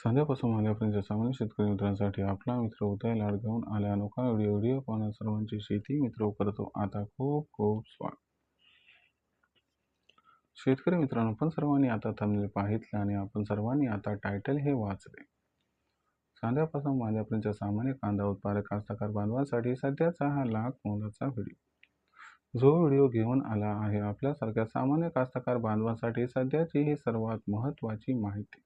संध्यापासून मांद्यापर्यंत सामान्य शेतकरी मित्रांसाठी आपला मित्र उदय लाड घेऊन आला. अनोखा व्हिडिओ पाहणं सर्वांची शेती मित्र करतो आता खूप खूप स्वागत. शेतकरी मित्रांनो, आपण सर्वांनी आता थंबनेल पाहितले आणि आपण सर्वांनी आता टायटल हे वाचले. सांध्यापासून मांद्यापर्यंत सामान्य कांदा उत्पादक कास्तकार बांधवांसाठी सध्याचा हा लाख मोलाचा व्हिडिओ. जो व्हिडिओ घेऊन आला आहे आपल्यासारख्या सामान्य कास्तकार बांधवांसाठी सध्याची ही सर्वात महत्त्वाची माहिती.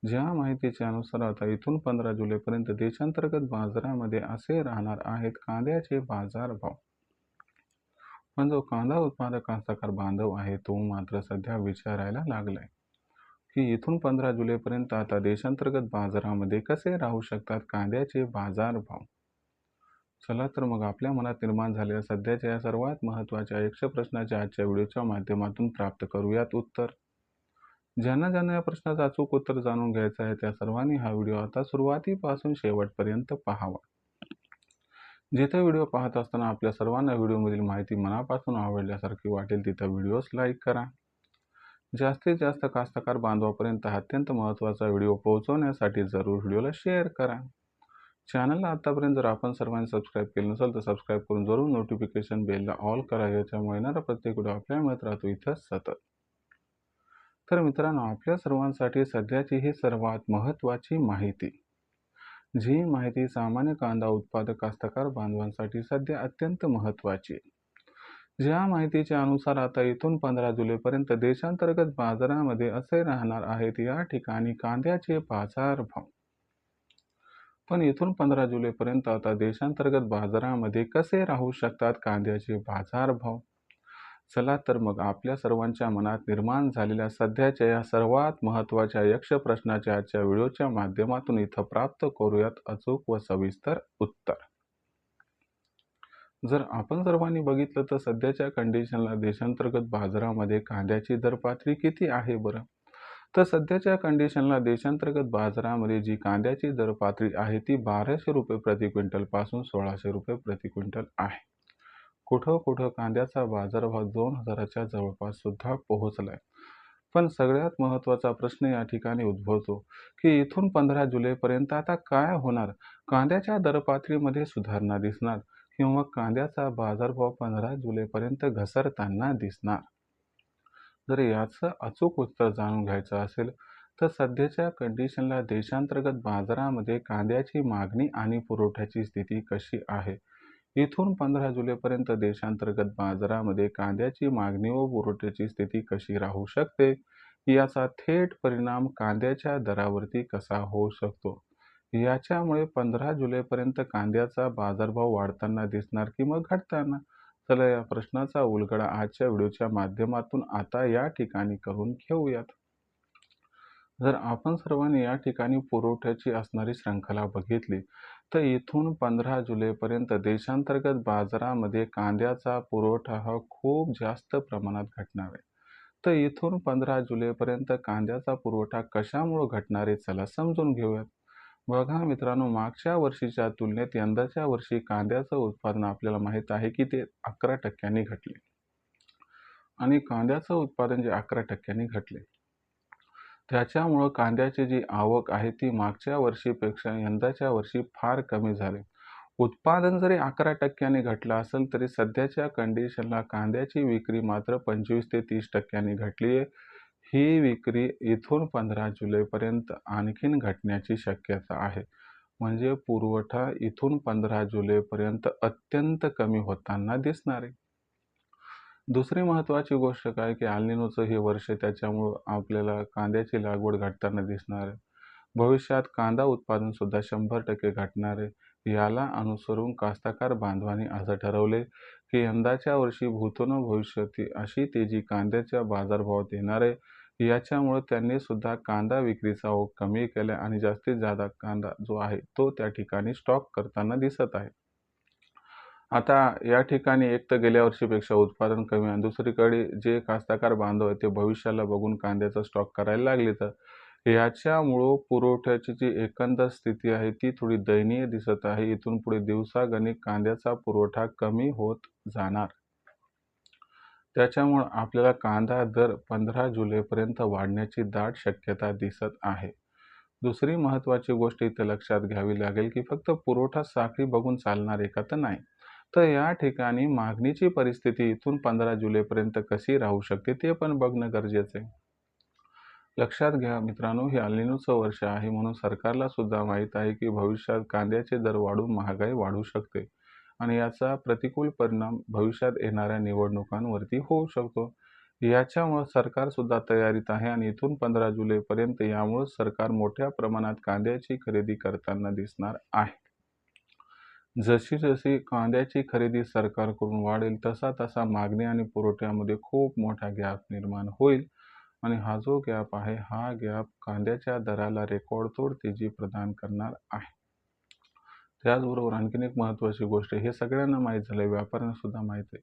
ज्या माहितीच्या अनुसार आता इथून 15 जुलैपर्यंत देशांतर्गत बाजारामध्ये असे राहणार आहेत कांद्याचे बाजारभाव. पण जो कांदा उत्पादक कास्तकार बांधव आहे तो मात्र सध्या विचारायला लागलाय की इथून 15 जुलैपर्यंत आता देशांतर्गत बाजारामध्ये कसे राहू शकतात कांद्याचे बाजारभाव. चला तर मग आपल्या मनात निर्माण झालेल्या सध्याच्या या सर्वात महत्त्वाच्या 100 प्रश्नाच्या आजच्या व्हिडिओच्या माध्यमातून प्राप्त करूयात उत्तर. ज्यांना या प्रश्नाचं अचूक उत्तर जाणून घ्यायचं आहे त्या सर्वांनी हा व्हिडिओ आता सुरुवातीपासून शेवटपर्यंत पाहावा. जिथे व्हिडिओ पाहत असताना आपल्या सर्वांना व्हिडिओमधील माहिती मनापासून आवडल्यासारखी वाटेल तिथं व्हिडिओस लाईक करा. जास्तीत जास्त कास्तकार बांधवापर्यंत हा अत्यंत महत्त्वाचा व्हिडिओ पोहोचवण्यासाठी जरूर व्हिडिओला शेअर करा. चॅनलला आतापर्यंत जर आपण सर्वांनी सबस्क्राईब केलं नसेल तर सबस्क्राईब करून जरूर नोटिफिकेशन बेलला ऑल करा. याच्यामुळे येणारा प्रत्येक व्हिडिओ आपल्याला मिळत राहतो इथं सतत. तर मित्रांनो, आपल्या सर्वांसाठी सध्याची ही सर्वात महत्त्वाची माहिती, जी माहिती सामान्य कांदा उत्पादक कास्तकार बांधवांसाठी सध्या अत्यंत महत्त्वाची आहे. ज्या माहितीच्या अनुसार आता इथून 15 जुलैपर्यंत देशांतर्गत बाजारामध्ये असे राहणार आहेत या ठिकाणी कांद्याचे बाजारभाव. पण इथून 15 जुलैपर्यंत आता देशांतर्गत बाजारामध्ये कसे राहू शकतात कांद्याचे बाजारभाव. चला तर मग आपल्या सर्वांच्या मनात निर्माण झालेल्या सध्याच्या या सर्वात महत्त्वाच्या 100 प्रश्नाच्या आजच्या व्हिडिओच्या माध्यमातून इथं प्राप्त करूयात अचूक व सविस्तर उत्तर. जर आपण सर्वांनी बघितलं तर सध्याच्या कंडिशनला देशांतर्गत बाजारामध्ये कांद्याची दरपातळी किती आहे बरं. तर सध्याच्या कंडिशनला देशांतर्गत बाजारामध्ये जी कांद्याची दरपातळी आहे ती 1200 रुपये प्रति क्विंटल पासून 1600 रुपये प्रति क्विंटल आहे. कुठं कांद्याचा बाजारभाव 2000च्या जवळपास सुद्धा पोहोचलाय. पण सगळ्यात महत्त्वाचा प्रश्न या ठिकाणी उद्भवतो की इथून 15 जुलैपर्यंत आता काय होणार. कांद्याच्या दरपातळीमध्ये सुधारणा दिसणार किंवा कांद्याचा बाजारभाव 15 जुलैपर्यंत घसरताना दिसणार. जर याचं अचूक उत्तर जाणून घ्यायचं असेल तर सध्याच्या कंडिशनला देशांतर्गत बाजारामध्ये कांद्याची मागणी आणि पुरवठ्याची स्थिती कशी आहे. इथून 15 जुलैपर्यंत देशांतर्गत बाजारामध्ये कांद्याची मागणी व पुरवठ्याची स्थिती कशी राहू शकते, याचा थेट परिणाम कांद्याच्या दरावरती कसा होऊ शकतो. याच्यामुळे 15 जुलैपर्यंत कांद्याचा बाजारभाव वाढताना दिसणार की मग घटताना. चला या प्रश्नाचा उलगडा आजच्या व्हिडिओच्या माध्यमातून आता या ठिकाणी करून घेऊयात. जर आपण सर्वांनी या ठिकाणी पुरवठ्याची असणारी श्रृंखला बघितली तर इथून 15 जुलैपर्यंत देशांतर्गत बाजारामध्ये कांद्याचा पुरवठा हा खूप जास्त प्रमाणात घटणार आहे. तर इथून 15 जुलैपर्यंत कांद्याचा पुरवठा कशामुळे घटणार आहे चला समजून घेऊयात. बघा मित्रांनो, मागच्या वर्षीच्या तुलनेत यंदाच्या वर्षी कांद्याचं उत्पादन आपल्याला माहीत आहे की ते 11% घटले. आणि कांद्याचं उत्पादन जे 11% घटले त्याच्यामुळं कांद्याची जी आवक आहे ती मागच्या वर्षीपेक्षा यंदाच्या वर्षी फार कमी झाली. उत्पादन जरी 11% घटलं असेल तरी सध्याच्या कंडिशनला कांद्याची विक्री मात्र 25 ते 30% घटली आहे. ही विक्री इथून 15 जुलैपर्यंत आणखीन घटण्याची शक्यता आहे. म्हणजे पुरवठा इथून 15 जुलैपर्यंत अत्यंत कमी होताना दिसणार आहे. दुसरी महत्त्वाची गोष्ट काय की एल निनोचं हे वर्ष त्याच्यामुळं आपल्याला कांद्याची लागवड घटताना दिसणार आहे. भविष्यात कांदा उत्पादन सुद्धा 100% घटणार आहे. याला अनुसरून कास्तकार बांधवांनी असं ठरवले की यंदाच्या वर्षी भूतोन भविष्यात अशी तेजी कांद्याच्या बाजारभावात येणार आहे. याच्यामुळे त्यांनी सुद्धा कांदा विक्रीचा ओघ कमी केला आणि जास्तीत जास्त कांदा जो आहे तो त्या ठिकाणी स्टॉक करताना दिसत आहे. आता या ठिकाणी एक तर गेल्या वर्षीपेक्षा उत्पादन कमी आणि दुसरीकडे जे कास्तकार बांधव आहेत ते भविष्याला बघून कांद्याचा स्टॉक करायला लागले. तर याच्यामुळं पुरवठ्याची जी एकंदर स्थिती आहे ती थोडी दयनीय दिसत आहे. इथून पुढे दिवसागणिक कांद्याचा पुरवठा कमी होत जाणार. त्याच्यामुळं आपल्याला कांदा दर 15 जुलैपर्यंत वाढण्याची दाट शक्यता दिसत आहे. दुसरी महत्त्वाची गोष्ट इथे लक्षात घ्यावी लागेल, की फक्त पुरवठा साखळी बघून चालणार आहे का? तर नाही. तर या ठिकाणी मागणीची परिस्थिती इथून 15 जुलैपर्यंत कशी राहू शकते ते पण बघणं गरजेचं आहे. लक्षात घ्या मित्रांनो, हे एल निनोचं वर्ष आहे म्हणून सरकारला सुद्धा माहीत आहे, की भविष्यात कांद्याचे दर वाढून महागाई वाढू शकते आणि याचा प्रतिकूल परिणाम भविष्यात येणाऱ्या निवडणुकांवरती होऊ शकतो. याच्यामुळं सरकारसुद्धा तयारीत आहे आणि इथून 15 जुलैपर्यंत यामुळं सरकार मोठ्या प्रमाणात कांद्याची खरेदी करताना दिसणार आहे. जशी-जशी कांद्याची खरेदी सरकारकडून वाढेल, तसा-तसा मागणी आणि पुरवठ्यामध्ये खूप मोठा गॅप निर्माण होईल आणि हा जो गॅप आहे, हा गॅप कांद्याच्या दराला रेकॉर्डतोड तेजी प्रदान करणार आहे. त्याचबरोबर आणखीन एक महत्त्वाची गोष्ट आहे, हे सगळ्यांना माहीत झालं आहे, व्यापाऱ्यांना सुद्धा माहीत आहे.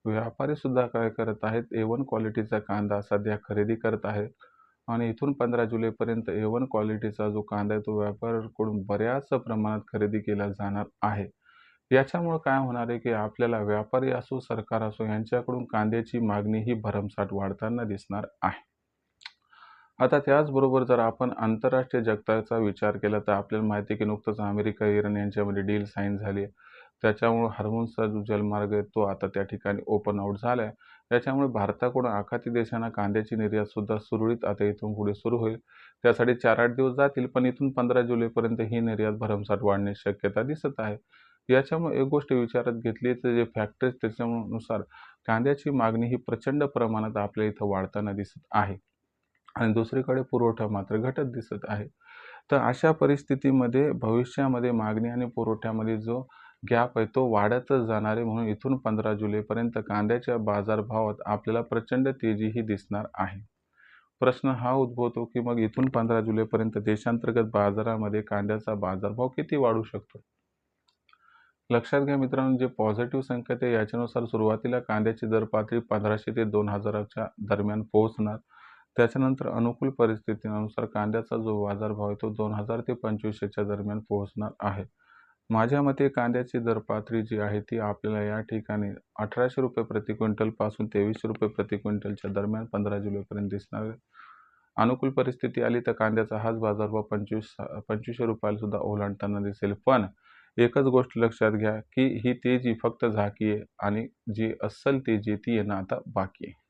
व्यापारी सुद्धा काय करत आहेत, A1 क्वालिटीचा कांदा सध्या खरेदी करत आहेत आणि इथून 15 जुलैपर्यंत A1 क्वालिटीचा जो कांदा आहे, तो व्यापाऱ्यांकडून बऱ्याच प्रमाणात खरेदी केला जाणार आहे. याच्यामुळं काय होणार आहे, की आपल्याला व्यापारी असो, सरकार असो यांच्याकडून कांद्याची मागणी ही भरमसाठ वाढताना दिसणार आहे. आता त्याचबरोबर जर आपण आंतरराष्ट्रीय जगताचा विचार केला तर आपल्याला माहिती आहे, की नुकतंच अमेरिका, इराण यांच्यामध्ये डील साइन झाली आहे. त्याच्यामुळं हार्मुझचा जो जलमार्ग आहे, तो आता त्या ठिकाणी ओपन आउट झाला आहे. त्याच्यामुळे भारताकडून आखाती देशांना कांद्याची निर्यातसुद्धा सुरळीत आता इथून पुढे सुरू होईल. त्यासाठी 4-8 दिवस जातील, पण इथून 15 जुलैपर्यंत ही निर्यात भरमसाठ वाढण्याची शक्यता दिसत आहे. याच्यामुळे एक गोष्ट विचारात घेतली तर जे फॅक्टर्स त्याच्यानुसार कांद्याची मागणी ही प्रचंड प्रमाणात आपल्या इथं वाढताना दिसत आहे आणि दुसरीकडे पुरवठा मात्र घटत दिसत आहे. तर अशा परिस्थितीमध्ये भविष्यामध्ये मागणी आणि पुरवठ्यामध्ये जो गॅप आहे तो वाढतच जाणार आहे. म्हणून इथून 15 जुलैपर्यंत कांद्याच्या बाजारभावात आपल्याला प्रचंड तेजीही दिसणार आहे. प्रश्न हा उद्भवतो, की मग इथून 15 जुलैपर्यंत देशांतर्गत बाजारामध्ये कांद्याचा बाजारभाव किती वाढू शकतो? लक्षात घ्या मित्रांनो, जे पॉझिटिव्ह संकेत आहे याच्यानुसार सुरुवातीला कांद्याची दर पातळी 1500 ते 2000च्या दरम्यान पोहोचणार. त्याच्यानंतर अनुकूल परिस्थितीनुसार कांद्याचा जो बाजारभाव आहे तो 2000 ते 2500च्या दरम्यान पोहोचणार आहे. माझ्या मते कांद्याची दर पातळी जी आहे ती आपल्याला या ठिकाणी ₹1800 प्रति क्विंटलपासून ₹2300 प्रति क्विंटलच्या दरम्यान 15 जुलैपर्यंत दिसणार आहे. अनुकूल परिस्थिती आली तर कांद्याचा हाच बाजारभाव ₹2500 सुद्धा ओलांडताना दिसेल. पण एकच गोष्ट लक्षात घ्या, की ही तेजी फक्त झाकी आहे आणि जी अस्सल तेजी आहे ती येणं आता बाकी आहे.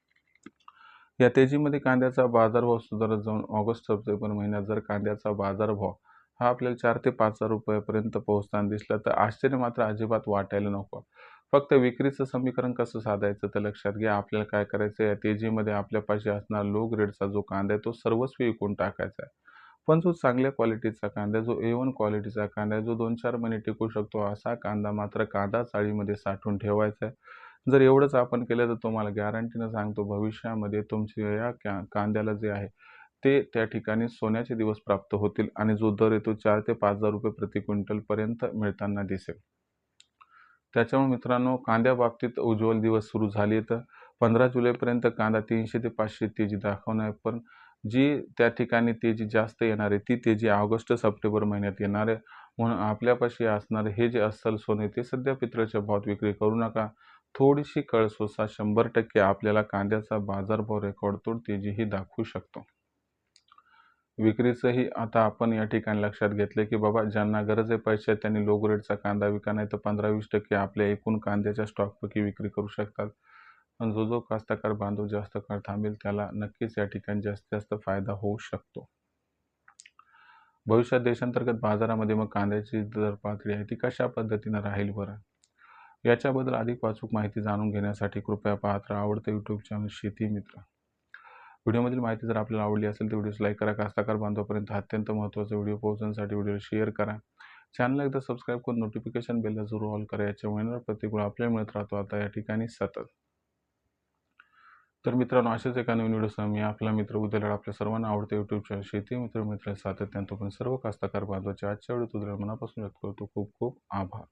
या तेजीमध्ये कांद्याचा बाजारभाव सुधारत जाऊन ऑगस्ट-सप्टेंबर महिन्यात जर कांद्याचा बाजारभाव हा आपल्याला 4 ते 5,000 रुपयापर्यंत पोहोचताना दिसला तर आश्चर्य मात्र अजिबात वाटायला नको. फक्त विक्रीचं समीकरण कसं साधायचं तर लक्षात घ्या, आपल्याला काय करायचं या तेजीमध्ये आपल्यापाशी असणारा लो ग्रेडचा जो कांदा आहे तो सर्वस्वी विकून टाकायचा आहे. पण जो चांगल्या क्वालिटीचा कांदा जो A1 क्वालिटीचा कांदा आहे, जो 2-4 महिने टिकू शकतो असा कांदा मात्र कांदा चाळीमध्ये साठवून ठेवायचा आहे. जर एवढंच आपण केलं तर तुम्हाला गॅरंटीनं सांगतो भविष्यामध्ये तुमच्या या कांद्याला जे आहे ते त्या ठिकाणी सोन्याचे दिवस प्राप्त होतील आणि जो दर आहे तो 4 ते 5,000 रुपये प्रति क्विंटलपर्यंत मिळताना दिसेल. त्याच्यामुळे मित्रांनो कांद्याबाबतीत उज्ज्वल दिवस सुरू झाले तर 15 जुलैपर्यंत कांदा 300 ते 500 तेजी दाखवणार आहे. पण जी त्या ठिकाणी तेजी जास्त येणार आहे ती तेजी ऑगस्ट-सप्टेंबर महिन्यात येणार आहे. म्हणून आपल्यापाशी असणारे हे जे अस्सल सोने ते सध्या पितळेच्या भावात विक्री करू नका. थोडीशी कळसोसा 100% आपल्याला कांद्याचा बाजारभाव रेकॉर्डतोड तेजीही दाखवू शकतो. विक्रीचंही आता आपण या ठिकाणी लक्षात घेतलं, की बाबा ज्यांना गरज आहे पैशाची त्यांनी लो ग्रेडचा कांदा विका, नाही तर 15-20% आपल्या एकूण कांद्याच्या स्टॉकपैकी विक्री करू शकतात. पण जो कास्तकार बांधव जास्त काळ थांबेल त्याला नक्कीच या ठिकाणी जास्तीत जास्त फायदा होऊ शकतो. भविष्यात देशांतर्गत बाजारामध्ये मग कांद्याची दर पातळी आहे ती कशा पद्धतीनं राहील बरं? याच्याबद्दल अधिक अचूक माहिती जाणून घेण्यासाठी कृपया पाहत राहा आवडतं YouTube चॅनल शेती मित्र. व्हिडिओमधील माहिती जर आपल्याला आवडली असेल तर व्हिडिओस लाईक करा. कास्तकार बांधवापर्यंत अत्यंत महत्त्वाचा व्हिडिओ पोहोचवण्यासाठी व्हिडिओ शेअर करा. चॅनलला एकदा सबस्क्राईब करून नोटिफिकेशन बेलला जरूर ऑल करा. याच्यामुळे येणारा प्रतिकूल आपल्याला मिळत राहतो आता या ठिकाणी सतत. तर मित्रांनो अशाच एका नवीन व्हिडिओसह मी आपला मित्र उद्याला आपल्या सर्वांना आवडते YouTube चॅनल शेती मित्र सातत्यानं पण सर्व कास्तकार बांधवाच्या आजच्या व्हिडिओत उद्याला मनापासून व्यक्त करतो. खूप खूप आभार.